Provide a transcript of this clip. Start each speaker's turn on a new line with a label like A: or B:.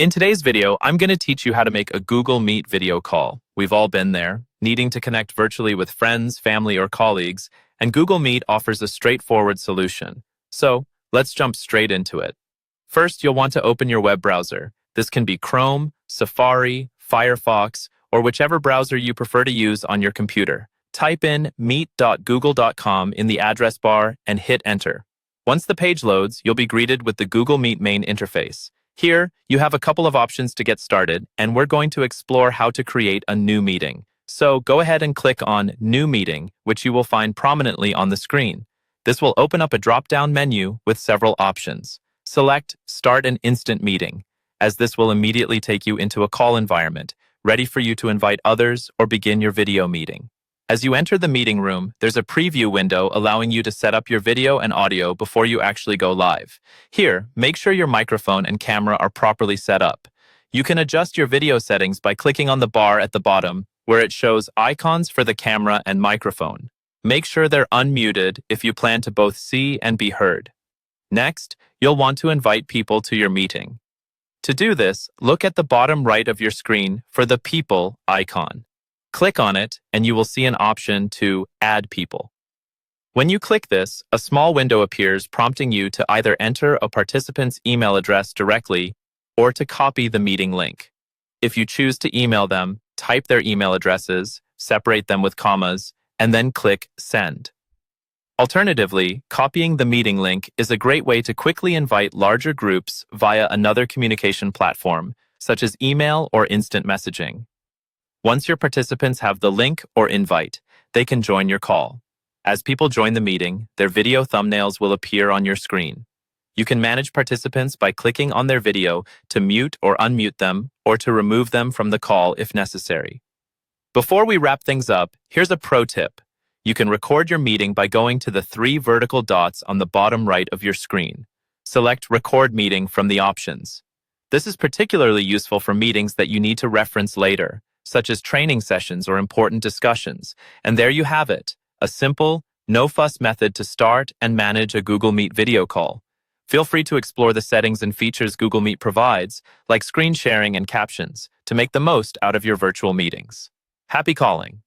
A: In today's video, I'm going to teach you how to make a Google Meet video call. We've all been there, needing to connect virtually with friends, family, or colleagues, and Google Meet offers a straightforward solution. So, let's jump straight into it. First, you'll want to open your web browser. This can be Chrome, Safari, Firefox, or whichever browser you prefer to use on your computer. Type in meet.google.com in the address bar and hit enter. Once the page loads, you'll be greeted with the Google Meet main interface. Here, you have a couple of options to get started, and we're going to explore how to create a new meeting. So go ahead and click on New Meeting, which you will find prominently on the screen. This will open up a drop-down menu with several options. Select Start an Instant Meeting, as this will immediately take you into a call environment, ready for you to invite others or begin your video meeting. As you enter the meeting room, there's a preview window allowing you to set up your video and audio before you actually go live. Here, make sure your microphone and camera are properly set up. You can adjust your video settings by clicking on the bar at the bottom, where it shows icons for the camera and microphone. Make sure they're unmuted if you plan to both see and be heard. Next, you'll want to invite people to your meeting. To do this, look at the bottom right of your screen for the People icon. Click on it, and you will see an option to Add People. When you click this, a small window appears prompting you to either enter a participant's email address directly or to copy the meeting link. If you choose to email them, type their email addresses, separate them with commas, and then click Send. Alternatively, copying the meeting link is a great way to quickly invite larger groups via another communication platform, such as email or instant messaging. Once your participants have the link or invite, they can join your call. As people join the meeting, their video thumbnails will appear on your screen. You can manage participants by clicking on their video to mute or unmute them, or to remove them from the call if necessary. Before we wrap things up, here's a pro tip. You can record your meeting by going to the 3 vertical dots on the bottom right of your screen. Select Record Meeting from the options. This is particularly useful for meetings that you need to reference later, such as training sessions or important discussions. And there you have it, a simple, no-fuss method to start and manage a Google Meet video call. Feel free to explore the settings and features Google Meet provides, like screen sharing and captions, to make the most out of your virtual meetings. Happy calling!